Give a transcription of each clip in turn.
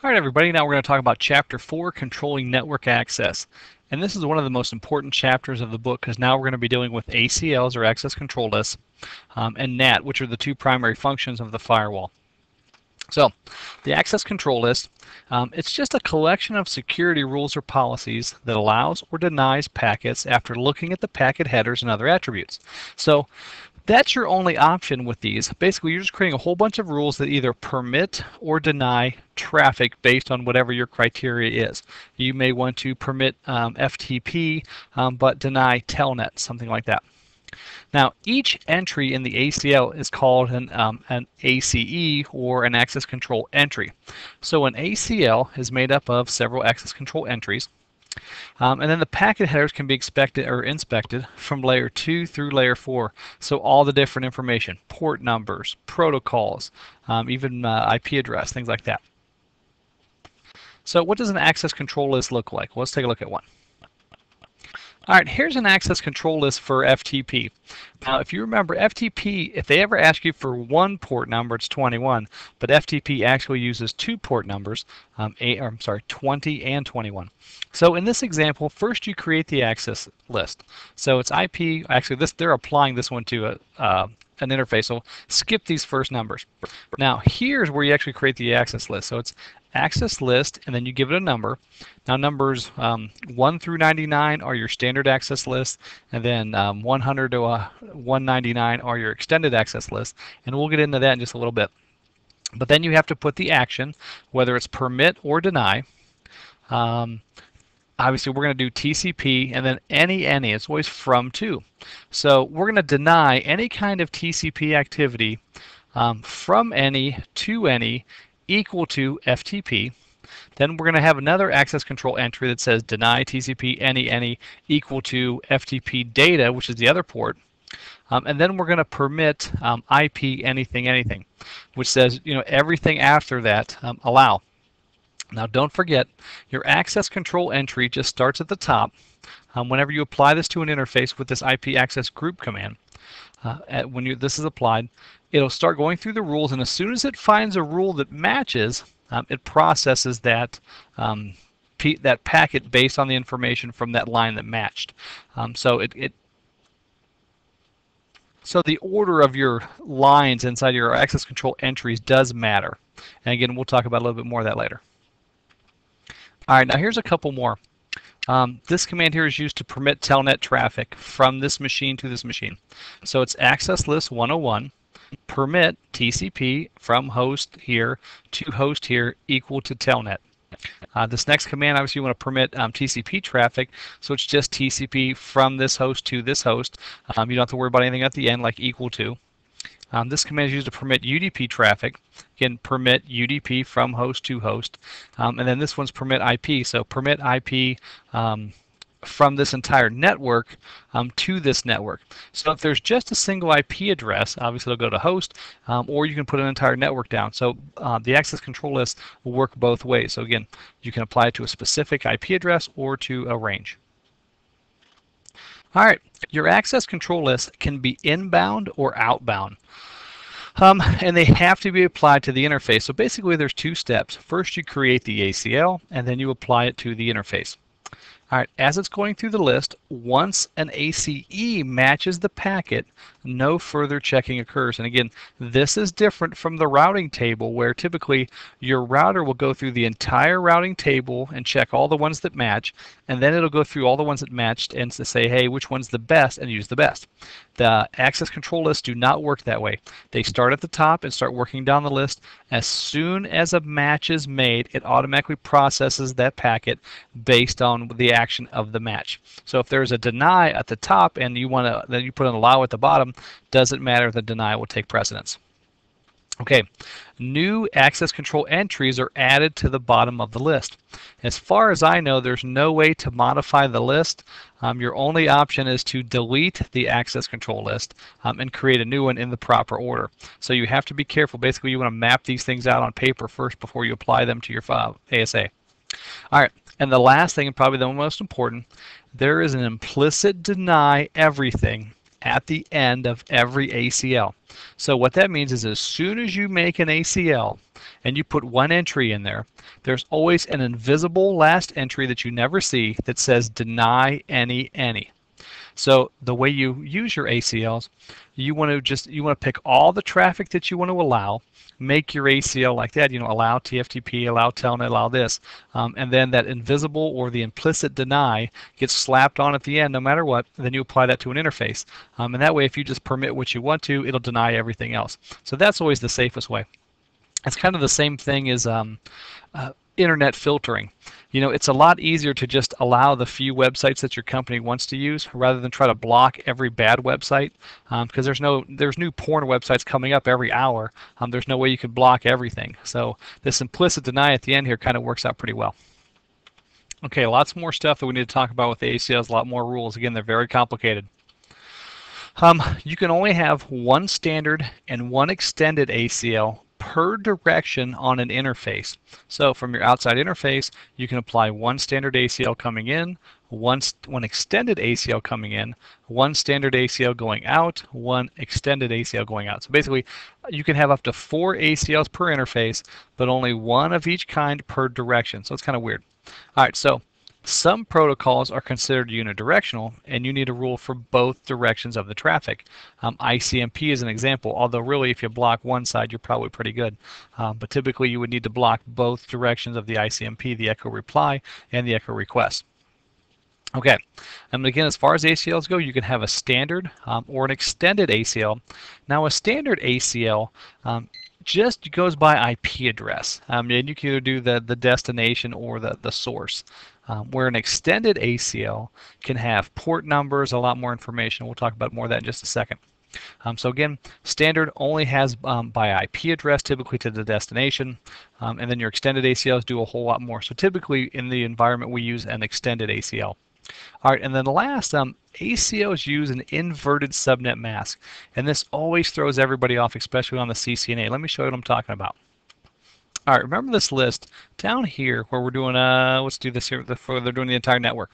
All right, everybody, now we're going to talk about Chapter 4, Controlling Network Access. And this is one of the most important chapters of the book because now we're going to be dealing with ACLs, or Access Control Lists, and NAT, which are the two primary functions of the firewall. So, the Access Control List, it's just a collection of security rules or policies that allows or denies packets after looking at the packet headers and other attributes. So, that's your only option with these. Basically, you're just creating a whole bunch of rules that either permit or deny traffic based on whatever your criteria is. You may want to permit FTP but deny Telnet, something like that. Now, each entry in the ACL is called an ACE, or an access control entry. So an ACL is made up of several access control entries. And then the packet headers can be inspected from layer 2 through layer 4. So all the different information, port numbers, protocols, even IP address, things like that. So what does an access control list look like? Well, let's take a look at one. All right, here's an access control list for FTP. Now, if you remember, FTP, if they ever ask you for one port number, it's 21, but FTP actually uses two port numbers, 20 and 21. So in this example, first you create the access list. So it's IP, actually they're applying this one to an interface, so skip these first numbers. Now, here's where you actually create the access list. So it's access list, and then you give it a number. Now, numbers 1 through 99 are your standard access list, and then 100 to 199 are your extended access list, and we'll get into that in just a little bit. But then you have to put the action, whether it's permit or deny. Obviously, we're going to do TCP, and then any, it's always from to. So we're going to deny any kind of TCP activity from any to any equal to FTP. Then we're going to have another access control entry that says deny TCP any equal to FTP data, which is the other port. And then we're going to permit IP anything, which says, everything after that allow. Now, don't forget, your access control entry just starts at the top. Whenever you apply this to an interface with this IP access group command, when this is applied, it'll start going through the rules, and as soon as it finds a rule that matches, it processes that that packet based on the information from that line that matched. So the order of your lines inside your access control entries does matter. And again, we'll talk about a little bit more of that later. All right, now here's a couple more. This command here is used to permit telnet traffic from this machine to this machine. So it's access list 101, permit TCP from host here to host here equal to telnet. This next command, obviously, you want to permit TCP traffic, so it's just TCP from this host to this host. You don't have to worry about anything at the end like equal to. This command is used to permit UDP traffic. Again, permit UDP from host to host. And then this one's permit IP. So permit IP from this entire network to this network. So if there's just a single IP address, obviously it'll go to host, or you can put an entire network down. So the access control list will work both ways. So again, you can apply it to a specific IP address or to a range. All right, your access control list can be inbound or outbound. And they have to be applied to the interface. So basically there's two steps. First you create the ACL, and then you apply it to the interface. All right, as it's going through the list, once an ACE matches the packet, no further checking occurs. And again, this is different from the routing table, where typically your router will go through the entire routing table and check all the ones that match, and then it'll go through all the ones that matched and to say, hey, which one's the best, and use the best. The access control lists do not work that way. They start at the top and start working down the list. As soon as a match is made, it automatically processes that packet based on the action of the match. So if there's a deny at the top and then you put an allow at the bottom, doesn't matter, the deny will take precedence. Okay, new access control entries are added to the bottom of the list. As far as I know, there's no way to modify the list. Your only option is to delete the access control list and create a new one in the proper order. So you have to be careful. Basically, you want to map these things out on paper first before you apply them to your ASA. All right, and the last thing, and probably the most important, there is an implicit deny everything at the end of every ACL. So what that means is as soon as you make an ACL and you put one entry in there, there's always an invisible last entry that you never see that says deny any. So the way you use your ACLs, you want to pick all the traffic that you want to allow, make your ACL like that, allow TFTP, allow Telnet, allow this, and then that invisible or the implicit deny gets slapped on at the end no matter what. Then you apply that to an interface, and that way if you just permit what you want to, it'll deny everything else. So that's always the safest way. It's kind of the same thing as internet filtering. It's a lot easier to just allow the few websites that your company wants to use rather than try to block every bad website, because there's new porn websites coming up every hour. There's no way you could block everything. So this implicit deny at the end here kind of works out pretty well. Okay, lots more stuff that we need to talk about with the ACLs, a lot more rules. Again, they're very complicated. You can only have one standard and one extended ACL per direction on an interface. So from your outside interface, you can apply one standard ACL coming in, one extended ACL coming in, one standard ACL going out, one extended ACL going out. So basically, you can have up to 4 ACLs per interface, but only one of each kind per direction. So it's kind of weird. All right, so some protocols are considered unidirectional, and you need a rule for both directions of the traffic. ICMP is an example, although really if you block one side, you're probably pretty good. But typically you would need to block both directions of the ICMP, the echo reply and the echo request. Okay, and again, as far as ACLs go, you can have a standard or an extended ACL. Now a standard ACL just goes by IP address, and you can either do the destination or the source. Where an extended ACL can have port numbers, a lot more information. We'll talk about more of that in just a second. So again, standard only has by IP address, typically to the destination, and then your extended ACLs do a whole lot more. So typically in the environment we use an extended ACL. All right, and then the last, ACLs use an inverted subnet mask, and this always throws everybody off, especially on the CCNA. Let me show you what I'm talking about. All right, remember this list down here where we're doing, let's do this here, they're doing the entire network.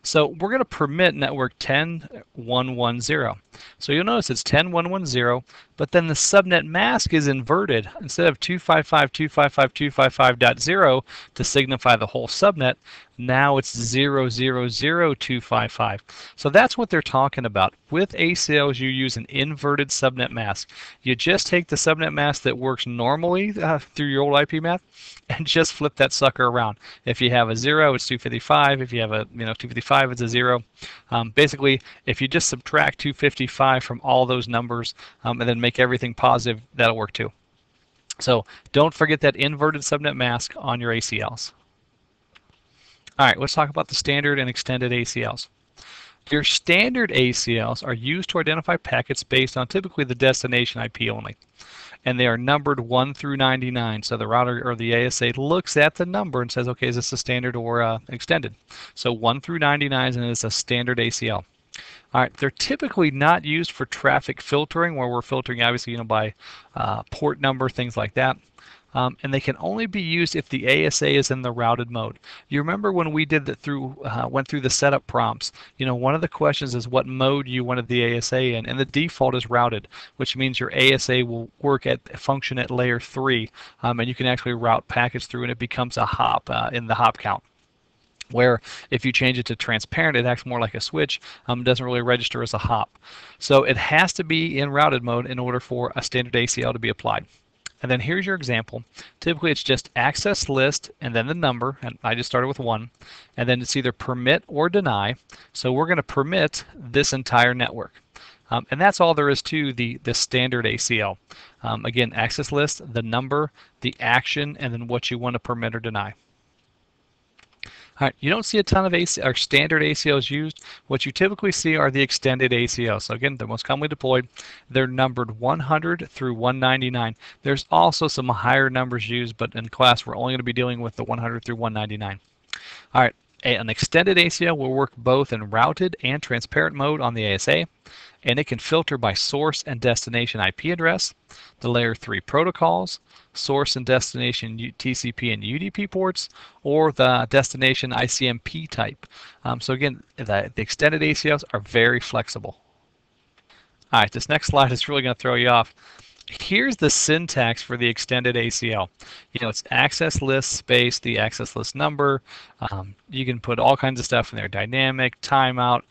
So we're going to permit network 10.1.1.0. So you'll notice it's 10.1.1.0, but then the subnet mask is inverted. Instead of 255.255.255.0 to signify the whole subnet, now it's 0.0.0.255. So that's what they're talking about. With ACLs, you use an inverted subnet mask. You just take the subnet mask that works normally through your old IP map and just flip that sucker around. If you have a 0, it's 255. If you have a 255, it's a 0. Basically, if you just subtract 255 from all those numbers and then make everything positive, that'll work too. So don't forget that inverted subnet mask on your ACLs. All right, let's talk about the standard and extended ACLs. Your standard ACLs are used to identify packets based on typically the destination IP only. And they are numbered 1 through 99. So the router or the ASA looks at the number and says, okay, is this a standard or extended? So 1 through 99 and it's a standard ACL. All right, they're typically not used for traffic filtering, where we're filtering obviously by port number, things like that. And they can only be used if the ASA is in the routed mode. You remember when we did that went through the setup prompts, one of the questions is what mode you wanted the ASA in, and the default is routed, which means your ASA will function at layer 3, and you can actually route packets through, and it becomes a hop in the hop count. Where if you change it to transparent, it acts more like a switch. It doesn't really register as a hop. So it has to be in routed mode in order for a standard ACL to be applied. And then here's your example. Typically it's just access list and then the number, and I just started with 1, and then it's either permit or deny. So we're going to permit this entire network. And that's all there is to the standard ACL. Again, access list, the number, the action, and then what you want to permit or deny. All right, you don't see a ton of standard ACLs used. What you typically see are the extended ACLs. So again, they're most commonly deployed. They're numbered 100 through 199. There's also some higher numbers used, but in class we're only going to be dealing with the 100 through 199. All right, an extended ACL will work both in routed and transparent mode on the ASA, and it can filter by source and destination IP address, the layer 3 protocols, source and destination TCP and UDP ports, or the destination ICMP type. So again, the extended ACLs are very flexible. All right, this next slide is really going to throw you off. Here's the syntax for the extended ACL. You know, it's access list space the access list number. You can put all kinds of stuff in there: dynamic, timeout,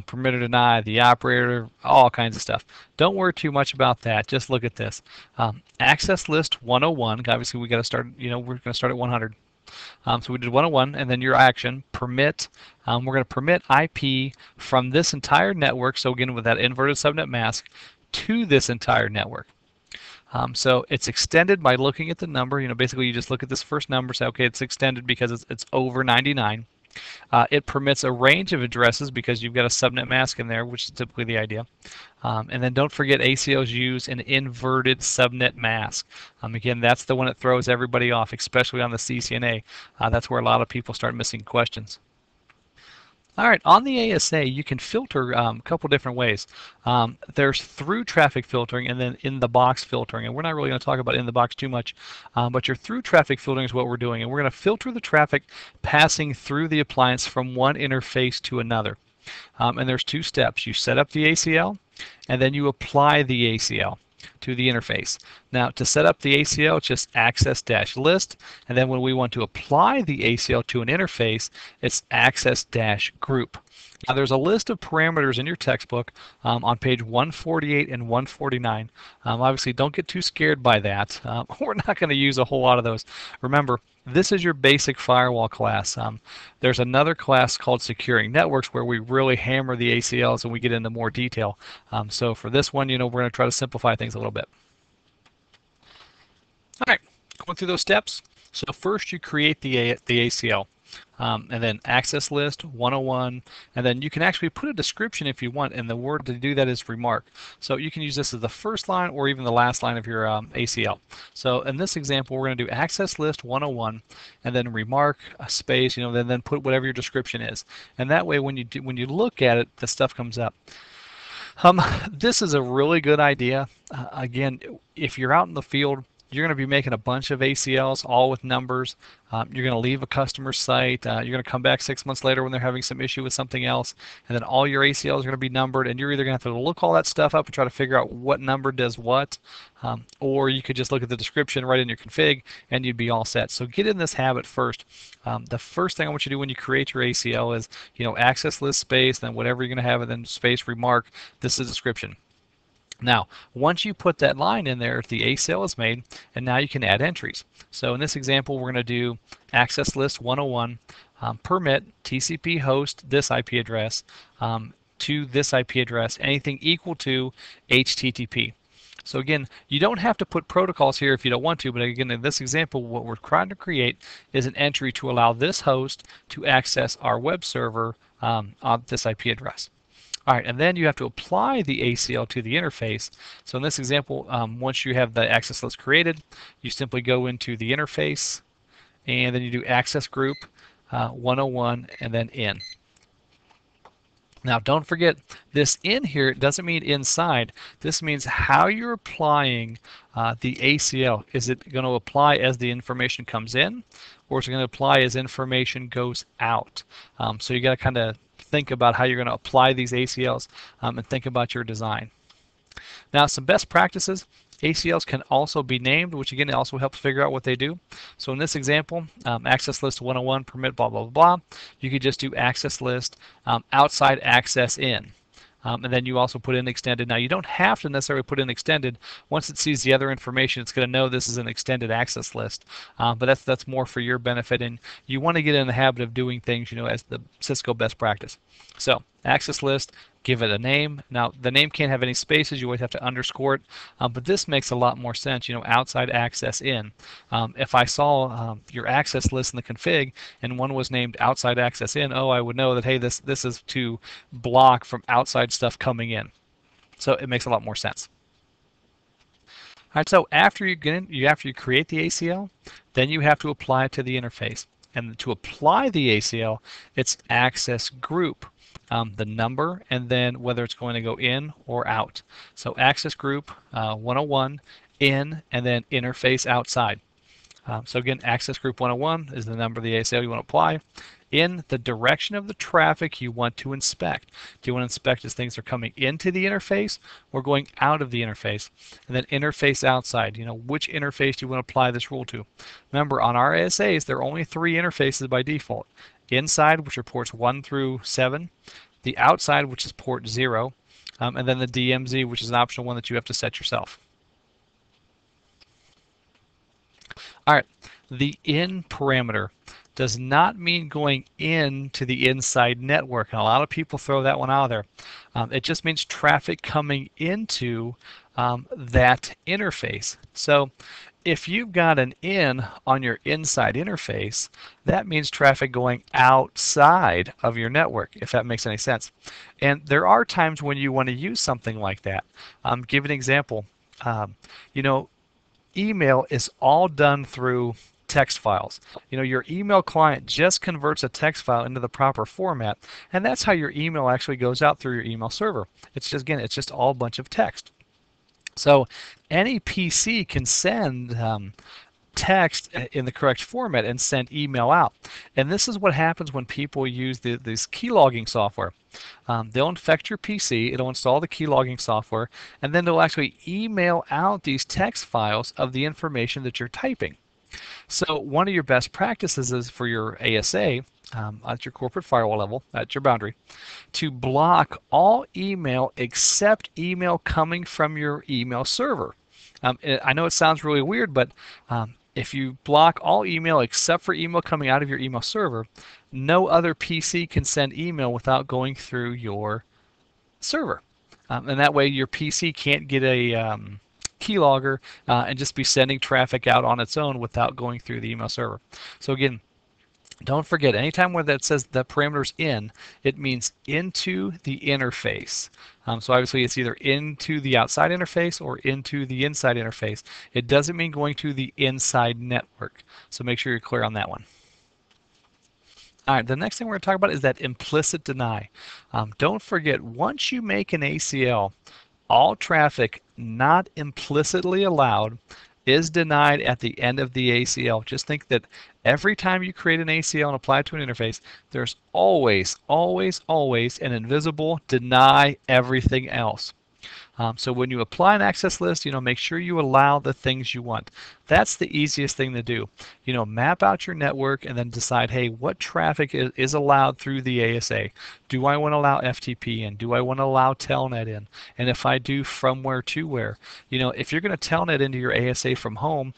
permitted deny, the operator, all kinds of stuff. Don't worry too much about that. Just look at this. Access list 101. Obviously, we got to start. You know, we're going to start at 100. So we did 101, and then your action permit. We're going to permit IP from this entire network. So again, with that inverted subnet mask, to this entire network. So it's extended by looking at the number. You know, basically you just look at this first number, say, okay, it's extended because it's over 99. It permits a range of addresses because you've got a subnet mask in there, which is typically the idea. And then don't forget ACLs use an inverted subnet mask. Again, that's the one that throws everybody off, especially on the CCNA. That's where a lot of people start missing questions. All right, on the ASA, you can filter a couple different ways. There's through traffic filtering and then in the box filtering. And we're not really going to talk about in the box too much, but your through traffic filtering is what we're doing. And we're going to filter the traffic passing through the appliance from one interface to another. And there's two steps. You set up the ACL, and then you apply the ACL to the interface. Now, to set up the ACL, it's just access-list, and then when we want to apply the ACL to an interface, it's access-group. Now, there's a list of parameters in your textbook on page 148 and 149. Obviously, don't get too scared by that. We're not going to use a whole lot of those. Remember, this is your basic firewall class. There's another class called Securing Networks where we really hammer the ACLs and we get into more detail. So for this one, you know, we're going to try to simplify things a little bit. All right, going through those steps. So first you create the ACL. And then access list 101, and then you can actually put a description if you want, and the word to do that is remark. So you can use this as the first line or even the last line of your ACL. So in this example, we're going to do access list 101, and then remark a space, you know, then put whatever your description is, and that way when you look at it, the stuff comes up. This is a really good idea. Again, if you're out in the field, you're going to be making a bunch of ACLs, all with numbers. You're going to leave a customer's site. You're going to come back 6 months later when they're having some issue with something else, and then all your ACLs are going to be numbered, and you're either going to have to look all that stuff up and try to figure out what number does what, or you could just look at the description right in your config, and you'd be all set. So get in this habit first. The first thing I want you to do when you create your ACL is, you know, access list space, then whatever you're going to have, and then space remark. This is description. Now, once you put that line in there, the ACL is made, and now you can add entries. So in this example, we're going to do access list 101, permit TCP host this IP address to this IP address, anything equal to HTTP. So again, you don't have to put protocols here if you don't want to, but again, in this example, what we're trying to create is an entry to allow this host to access our web server on this IP address. All right, and then you have to apply the ACL to the interface. So in this example, once you have the access list created, you simply go into the interface, and then you do access group 101, and then in. Now, don't forget, this in here doesn't mean inside. This means how you're applying the ACL. Is it going to apply as the information comes in, or is it going to apply as information goes out? So you got to kind of think about how you're going to apply these ACLs and think about your design. Now, some best practices. ACLs can also be named, which again also helps figure out what they do. So in this example, access list 101 permit blah blah blah. You could just do access list outside access in. And then you also put in extended. Now, you don't have to necessarily put in extended. Once it sees the other information, it's going to know this is an extended access list. But that's more for your benefit, and you want to get in the habit of doing things, you know, as the Cisco best practice. So access list, give it a name. Now, the name can't have any spaces. You always have to underscore it. But this makes a lot more sense, you know, outside access in. If I saw your access list in the config and one was named outside access in, oh, I would know that, hey, this is to block from outside stuff coming in. So it makes a lot more sense. All right, so after you create the ACL, then you have to apply it to the interface. And to apply the ACL, it's access group. The number, and then whether it's going to go in or out. So access group 101 in, and then interface outside. So again, access group 101 is the number of the ACL you want to apply. in the direction of the traffic you want to inspect. Do you want to inspect as things are coming into the interface or going out of the interface? And then interface outside, which interface do you want to apply this rule to? Remember, on our ASAs, there are only 3 interfaces by default. Inside, which are ports 1 through 7, the outside, which is port 0, and then the DMZ, which is an optional one that you have to set yourself. All right, the in parameter does not mean going into the inside network, and a lot of people throw that one out of there. It just means traffic coming into that interface. So if you've got an in on your inside interface, that means traffic going outside of your network, if that makes any sense. And there are times when you want to use something like that. Give an example. Email is all done through text files. Your email client just converts a text file into the proper format, and that's how your email actually goes out through your email server. It's just all a bunch of text. So any PC can send text in the correct format and send email out. And this is what happens when people use this keylogging software. They'll infect your PC, it'll install the keylogging software, and then they'll actually email out these text files of the information that you're typing. So one of your best practices is for your ASA, at your corporate firewall level, at your boundary, to block all email except email coming from your email server. I know it sounds really weird, but if you block all email except for email coming out of your email server, no other PC can send email without going through your server. And that way your PC can't get a keylogger and just be sending traffic out on its own without going through the email server. So again, don't forget, anytime where that says the parameter's in, it means into the interface. So obviously it's either into the outside interface or into the inside interface. It doesn't mean going to the inside network. So make sure you're clear on that one. All right, the next thing we're going to talk about is that implicit deny. Don't forget, once you make an ACL, all traffic not implicitly allowed is denied at the end of the ACL. Just think that every time you create an ACL and apply it to an interface, there's always, always, always an invisible deny everything else. So when you apply an access list, make sure you allow the things you want. That's the easiest thing to do. Map out your network and then decide, hey, what traffic is allowed through the ASA? Do I want to allow FTP in? Do I want to allow Telnet in? And if I do, from where to where? If you're going to Telnet into your ASA from home,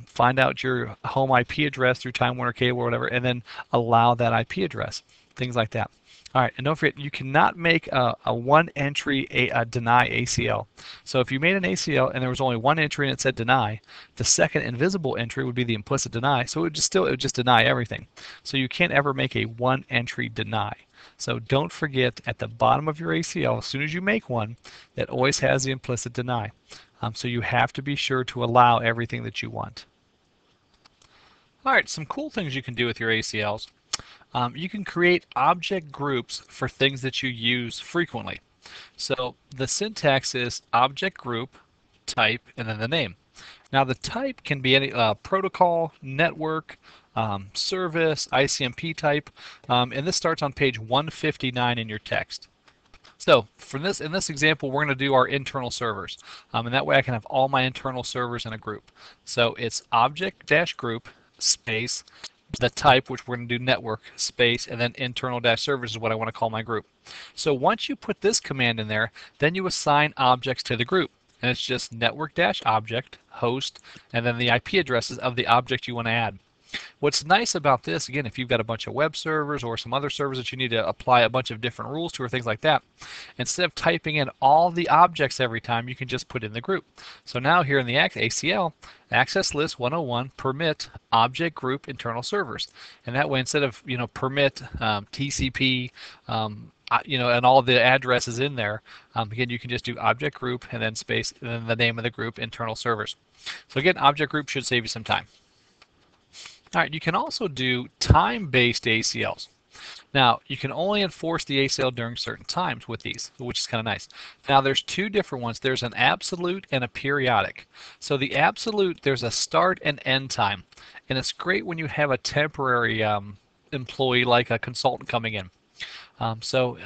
find out your home IP address through Time Warner Cable or whatever, and then allow that IP address. Things like that. All right, and don't forget, you cannot make a one-entry deny ACL. So if you made an ACL and there was only one entry and it said deny, the second invisible entry would be the implicit deny. So it would just deny everything. So you can't ever make a one-entry deny. So don't forget, at the bottom of your ACL, as soon as you make one, that always has the implicit deny. So you have to be sure to allow everything that you want. All right, some cool things you can do with your ACLs. You can create object groups for things that you use frequently. So the syntax is object group, type, and then the name. Now the type can be any protocol, network, service, ICMP type, and this starts on page 159 in your text. So in this example, we're going to do our internal servers, and that way I can have all my internal servers in a group. So it's object-group space the type, which we're going to do network space, and then internal-servers is what I want to call my group. So once you put this command in there, then you assign objects to the group, and it's just network-object host and then the IP addresses of the object you want to add. What's nice about this, again, if you've got a bunch of web servers or some other servers that you need to apply a bunch of different rules to or things like that, instead of typing in all the objects every time, you can just put in the group. So now here in the ACL, access list 101 permit object group internal servers. And that way, instead of permit TCP, and all the addresses in there, again, you can just do object group and then space and then the name of the group internal servers. So again, object group should save you some time. All right, you can also do time-based ACLs. Now, you can only enforce the ACL during certain times with these, which is kind of nice. Now, there's two different ones. There's an absolute and a periodic. So the absolute, there's a start and end time. And it's great when you have a temporary employee, like a consultant coming in. So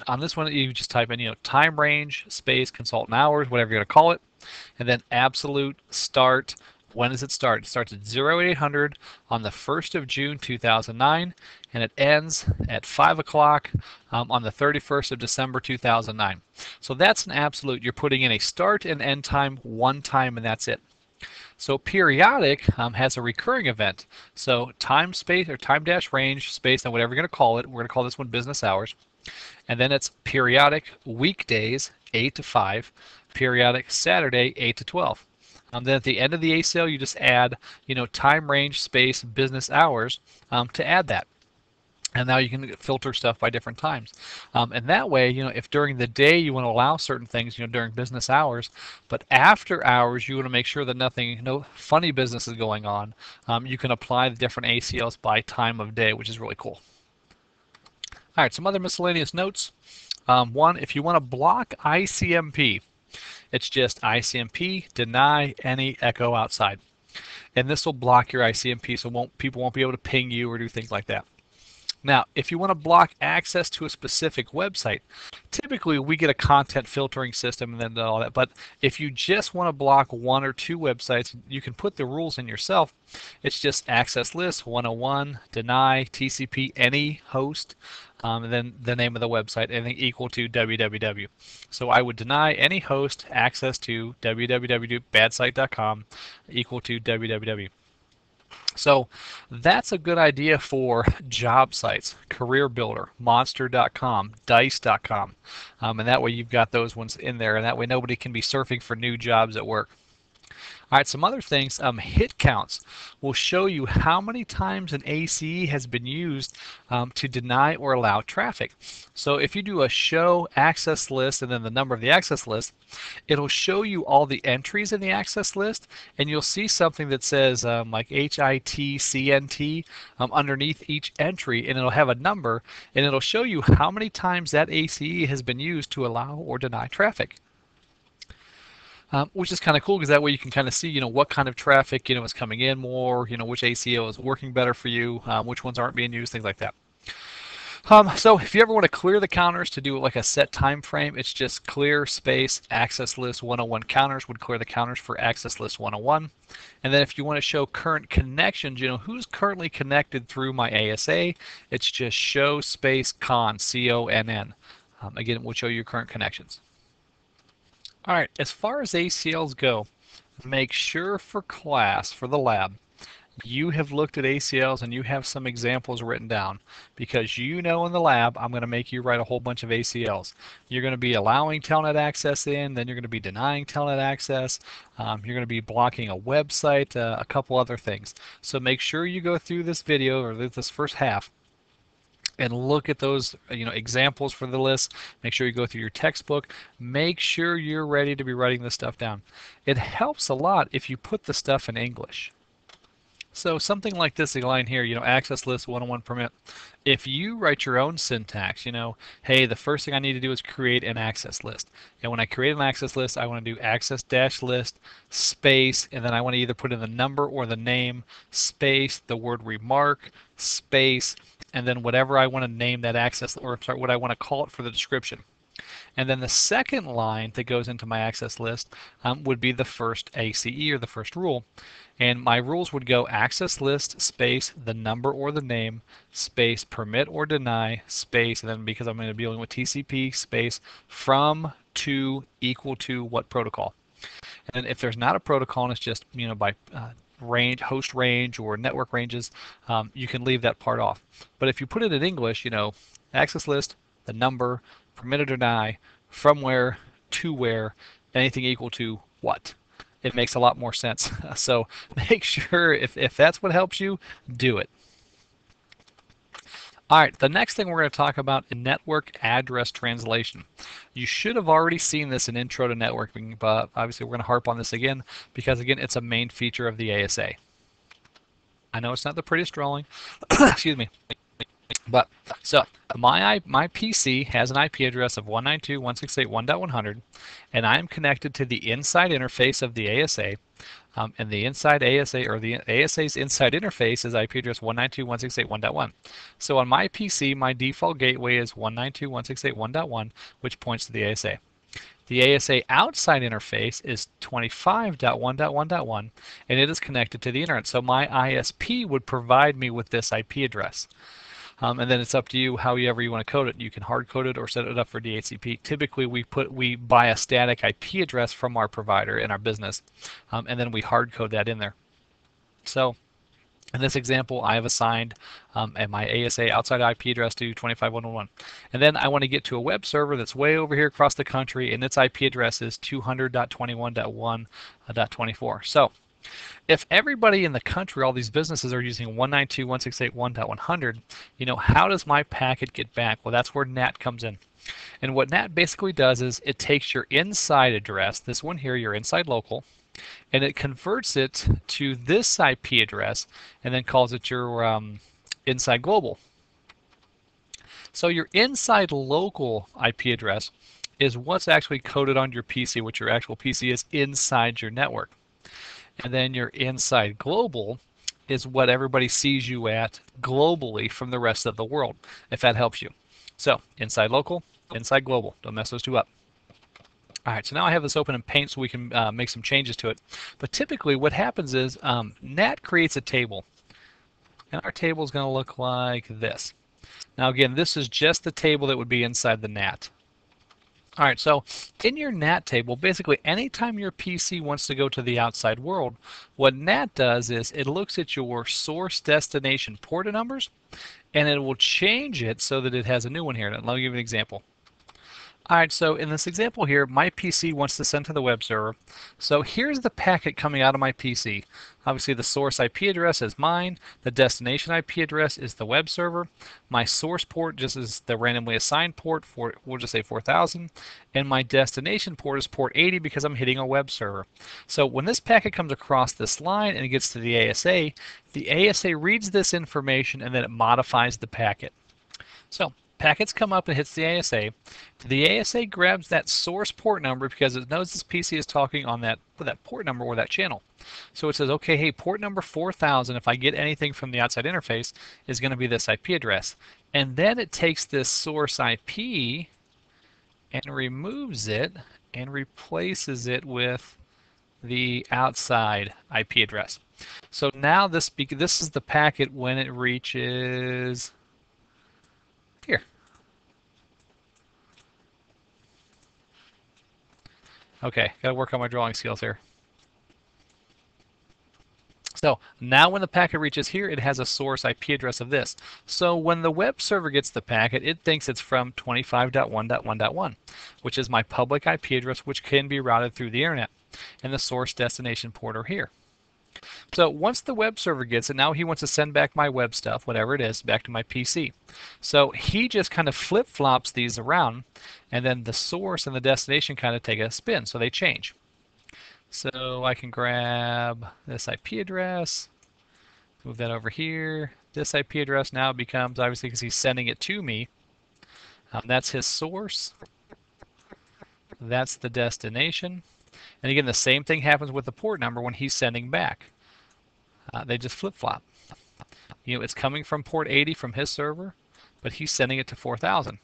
on this one, you just type in, time range, space, consultant hours, whatever you're going to call it, and then absolute start. When does it start? It starts at 0800 on the 1st of June 2009, and it ends at 5 o'clock on the 31st of December 2009. So that's an absolute. You're putting in a start and end time one time, and that's it. So periodic has a recurring event. So time space or time dash range space, and whatever you're going to call it. We're going to call this one business hours. And then it's periodic weekdays 8 to 5, periodic Saturday 8 to 12. Then at the end of the ACL, you just add, time range space business hours to add that. And now you can filter stuff by different times. And that way, if during the day you want to allow certain things, during business hours, but after hours you want to make sure that no funny business is going on, you can apply the different ACLs by time of day, which is really cool. All right, some other miscellaneous notes. One, if you want to block ICMP, it's just ICMP, deny, any, echo outside. And this will block your ICMP, so people won't be able to ping you or do things like that. Now, if you want to block access to a specific website, typically we get a content filtering system and then all that. But if you just want to block one or two websites, you can put the rules in yourself. It's just access list 101, deny, TCP, any host, and then the name of the website, anything equal to www. So I would deny any host access to www.badsite.com equal to www. So that's a good idea for job sites, Career Builder, Monster.com, Dice.com, and that way you've got those ones in there, and that way nobody can be surfing for new jobs at work. All right, some other things, hit counts will show you how many times an ACE has been used to deny or allow traffic. So if you do a show access list and then the number of the access list, it'll show you all the entries in the access list, and you'll see something that says like HITCNT underneath each entry, and it'll have a number, and it'll show you how many times that ACE has been used to allow or deny traffic. Which is kind of cool because that way you can kind of see, what kind of traffic, is coming in more, which ACL is working better for you, which ones aren't being used, things like that. So if you ever want to clear the counters to do like a set time frame, it's just clear space access list 101 counters would clear the counters for access list 101. And then if you want to show current connections, who's currently connected through my ASA, it's just show space con, C-O-N-N. Again, it will show you current connections. All right, as far as ACLs go, make sure for class, for the lab, you have looked at ACLs and you have some examples written down, because in the lab I'm going to make you write a whole bunch of ACLs. You're going to be allowing telnet access in, then you're going to be denying telnet access, you're going to be blocking a website, a couple other things. So make sure you go through this video or this first half and look at those examples for the list. Make sure you go through your textbook. Make sure you're ready to be writing this stuff down. It helps a lot if you put the stuff in English. So something like this line here, access list 101 permit. If you write your own syntax, hey, the first thing I need to do is create an access list. And when I create an access list, I want to do access-list space, and then I want to either put in the number or the name, space, the word remark, space, and then whatever I want to name that access, or sorry, what I want to call it for the description. And then the second line that goes into my access list would be the first ACE, or the first rule. And my rules would go access list space the number or the name space permit or deny space, and then because I'm going to be dealing with TCP space from to equal to what protocol. And if there's not a protocol and it's just by range, host range or network ranges, you can leave that part off. But if you put it in English, access list, the number, permit or deny, from where to where, anything equal to what. It makes a lot more sense. So make sure if that's what helps you, do it. All right, the next thing we're going to talk about is network address translation. You should have already seen this in Intro to Networking, but obviously we're going to harp on this again because, again, it's a main feature of the ASA. I know it's not the prettiest drawing, excuse me, but so my PC has an IP address of 192.168.1.100, and I'm connected to the inside interface of the ASA, And the inside ASA, or the ASA's inside interface, is IP address 192.168.1.1. So on my PC, my default gateway is 192.168.1.1, which points to the ASA. The ASA outside interface is 25.1.1.1, and it is connected to the internet. So my ISP would provide me with this IP address. And then it's up to you however you want to code it. You can hard code it or set it up for DHCP. Typically, we buy a static IP address from our provider in our business, and then we hard code that in there. So in this example, I have assigned my ASA outside IP address to 25.1.1. And then I want to get to a web server that's way over here across the country, and its IP address is 200.21.1.24. So if everybody in the country, all these businesses are using 192.168.1.100, how does my packet get back? Well, that's where NAT comes in. And what NAT basically does is it takes your inside address, this one here, your inside local, and it converts it to this IP address and then calls it your inside global. So your inside local IP address is what's actually coded on your PC, what your actual PC is inside your network. And then your inside global is what everybody sees you at globally from the rest of the world, if that helps you. So inside local, inside global. Don't mess those two up. All right, so now I have this open in Paint so we can make some changes to it. But typically what happens is NAT creates a table. And our table is going to look like this. Now again, this is just the table that would be inside the NAT. All right, so in your NAT table, basically anytime your PC wants to go to the outside world, what NAT does is it looks at your source destination port numbers, and it will change it so that it has a new one here. Let me give you an example. All right, so in this example here, my PC wants to send to the web server. So here's the packet coming out of my PC. Obviously, the source IP address is mine. The destination IP address is the web server. My source port just is the randomly assigned port for, we'll just say 4000. And my destination port is port 80 because I'm hitting a web server. So when this packet comes across this line and it gets to the ASA reads this information and then it modifies the packet. So packets come up and hits the ASA. The ASA grabs that source port number because it knows this PC is talking on that port number or that channel. So it says, okay, hey, port number 4000, if I get anything from the outside interface, is going to be this IP address. And then it takes this source IP and removes it and replaces it with the outside IP address. So now this is the packet when it reaches here. Okay, got to work on my drawing skills here. So now when the packet reaches here, it has a source IP address of this. So when the web server gets the packet, it thinks it's from 25.1.1.1, which is my public IP address, which can be routed through the internet. And the source destination port are here. So once the web server gets it, now he wants to send back my web stuff, whatever it is, back to my PC. So he just kind of flip-flops these around, and then the source and the destination kind of take a spin, so they change. So I can grab this IP address, move that over here. This IP address now becomes, obviously because he's sending it to me, that's his source. That's the destination. And again, the same thing happens with the port number when he's sending back. They just flip-flop. It's coming from port 80 from his server, but he's sending it to 4000.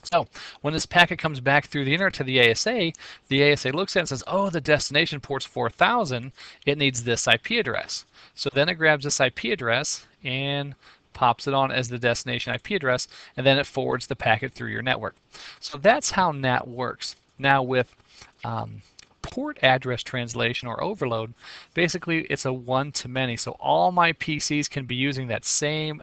So when this packet comes back through the internet to the ASA looks at it and says, oh, the destination port's 4000. It needs this IP address. So then it grabs this IP address and pops it on as the destination IP address, and then it forwards the packet through your network. So that's how NAT works. Now with port address translation or overload, basically it's a one-to-many. So all my PCs can be using that same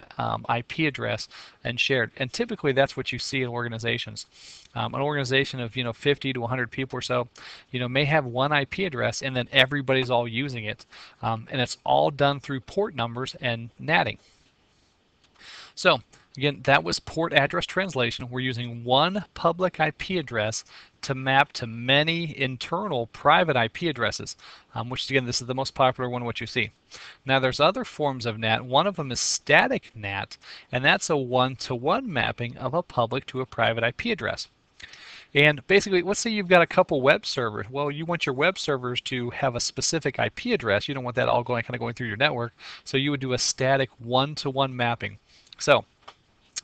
IP address and shared. And typically that's what you see in organizations. An organization of 50 to 100 people or so, may have one IP address and then everybody's all using it. And it's all done through port numbers and NATing. So again, that was port address translation. We're using one public IP address to map to many internal private IP addresses, which again, this is the most popular one, what you see. Now there's other forms of NAT. One of them is static NAT, and that's a one-to-one mapping of a public to a private IP address. And basically, let's say you've got a couple web servers. Well, you want your web servers to have a specific IP address. You don't want that all going through your network. So you would do a static one-to-one mapping. So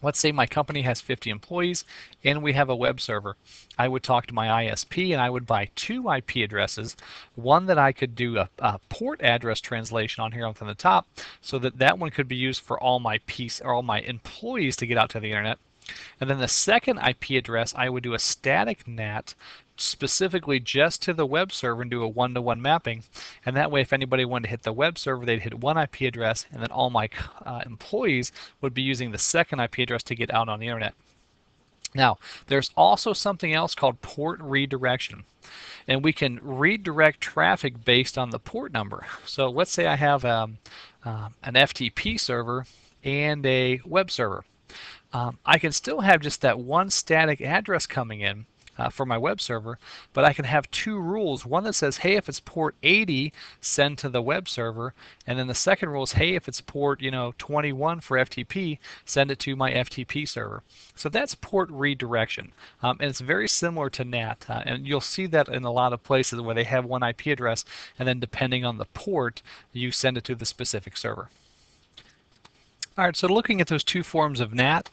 let's say my company has 50 employees and we have a web server. I would talk to my ISP and I would buy 2 IP addresses. One that I could do a port address translation on here up on the top, so that one could be used for all my employees to get out to the internet. And then the second IP address, I would do a static NAT specifically just to the web server and do a one-to-one mapping. And that way, if anybody wanted to hit the web server, they'd hit one IP address, and then all my employees would be using the second IP address to get out on the internet. Now, there's also something else called port redirection. And we can redirect traffic based on the port number. So let's say I have an FTP server and a web server. I can still have just that one static address coming in for my web server, but I can have 2 rules. One that says, hey, if it's port 80, send to the web server, and then the second rule is, hey, if it's port 21 for FTP, send it to my FTP server. So that's port redirection, and it's very similar to NAT, and you'll see that in a lot of places where they have one IP address, and then depending on the port, you send it to the specific server. All right, so looking at those 2 forms of NAT,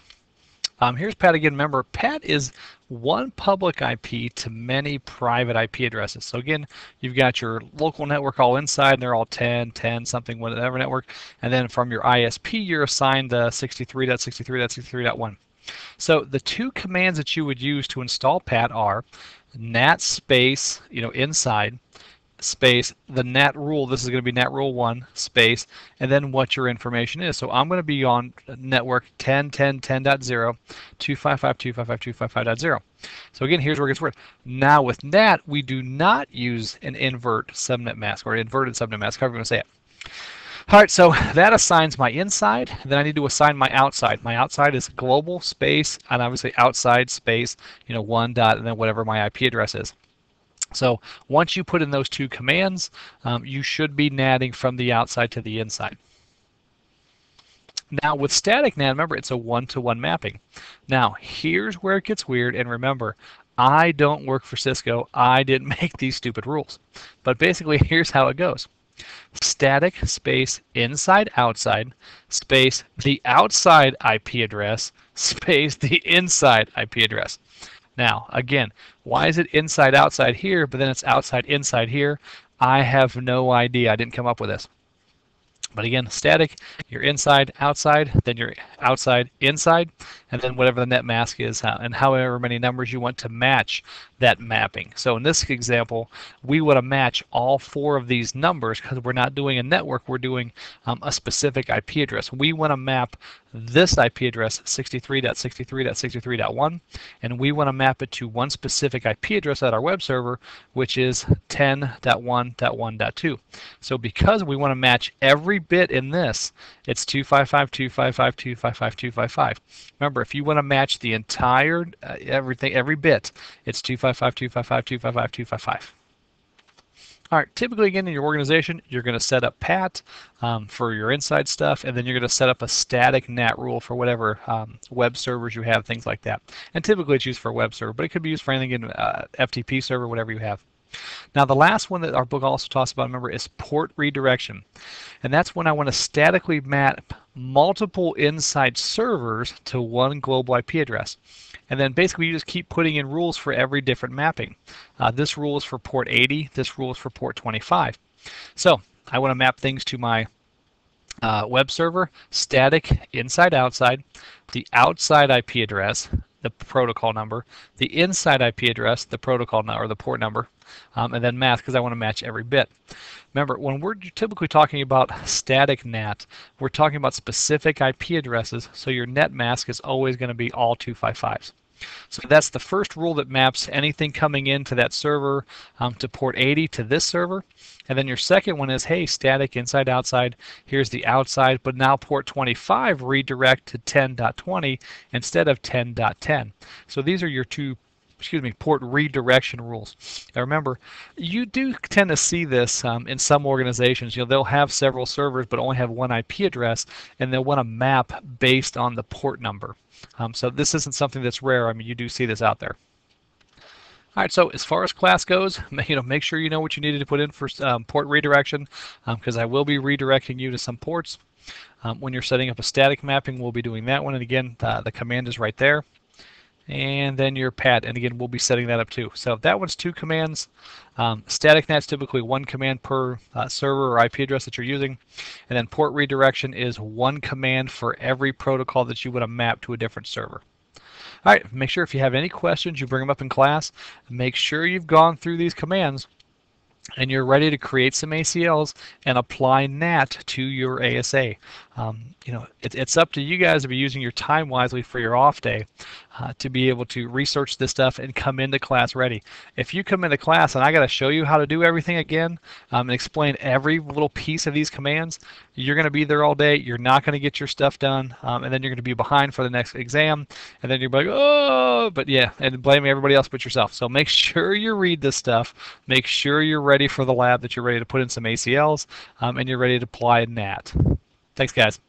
here's PAT again. Remember, PAT is one public IP to many private IP addresses. So again, you've got your local network all inside, and they're all 10, something, whatever network. And then from your ISP, you're assigned 63.63.63.1. So the 2 commands that you would use to install PAT are NAT space, inside, space, the NAT rule, this is going to be NAT rule 1, space, and then what your information is. So I'm going to be on network 10.10.10.0, 255.255.255.0. So again, here's where it gets weird. Now with NAT, we do not use an invert subnet mask or inverted subnet mask, however you want to say it. All right, so that assigns my inside. Then I need to assign my outside. My outside is global space, and obviously outside space, 1 dot, and then whatever my IP address is. So once you put in those 2 commands, you should be natting from the outside to the inside. Now with static NAT, remember, it's a one-to-one mapping. Now here's where it gets weird, and remember, I don't work for Cisco. I didn't make these stupid rules. But basically, here's how it goes. Static space inside outside space the outside IP address space the inside IP address. Now, again, why is it inside outside here, but then it's outside inside here? I have no idea. I didn't come up with this. But again, static, you're inside, outside, then you're outside, inside, and then whatever the net mask is, and however many numbers you want to match that mapping. So in this example, we want to match all 4 of these numbers because we're not doing a network, we're doing a specific IP address. We want to map this IP address, 63.63.63.1, and we want to map it to one specific IP address at our web server, which is 10.1.1.2. So because we want to match every bit in this, it's 255.255.255.255. Remember, if you want to match the entire every bit, it's 255.255.255.255. All right, typically again in your organization, you're going to set up PAT for your inside stuff, and then you're going to set up a static NAT rule for whatever web servers you have, things like that. And typically it's used for a web server, but it could be used for anything in FTP server, whatever you have. Now the last one that our book also talks about, remember, is port redirection. And that's when I want to statically map multiple inside servers to one global IP address. And then basically you just keep putting in rules for every different mapping. This rule is for port 80, this rule is for port 25. So I want to map things to my web server, static inside outside, the outside IP address, the protocol number, the inside IP address, the protocol number or the port number, and then math because I want to match every bit. Remember, when we're typically talking about static NAT, we're talking about specific IP addresses, so your net mask is always going to be all 255s. So that's the first rule that maps anything coming into that server to port 80 to this server. And then your second one is, hey, static inside outside, here's the outside, but now port 25 redirect to 10.20 instead of 10.10. So these are your 2 port redirection rules. Now remember, you do tend to see this in some organizations. They'll have several servers but only have one IP address, and they'll want to map based on the port number. So this isn't something that's rare. I mean, you do see this out there. All right, so as far as class goes, make sure you know what you needed to put in for port redirection, because I will be redirecting you to some ports. When you're setting up a static mapping, we'll be doing that one, and again, the command is right there. And then your pat, and again, we'll be setting that up too. So that one's 2 commands. Static NAT's typically 1 command per server or IP address that you're using, and then port redirection is 1 command for every protocol that you want to map to a different server. All right, make sure if you have any questions, you bring them up in class. Make sure you've gone through these commands and you're ready to create some ACLs and apply NAT to your ASA. It's up to you guys to be using your time wisely for your off day to be able to research this stuff and come into class ready. If you come into class and I got to show you how to do everything again and explain every little piece of these commands, you're going to be there all day. You're not going to get your stuff done, and then you're going to be behind for the next exam, and then you're like, oh, but yeah, and blaming everybody else but yourself. So make sure you read this stuff. Make sure you're ready for the lab, that you're ready to put in some ACLs, and you're ready to apply NAT. Thanks, guys.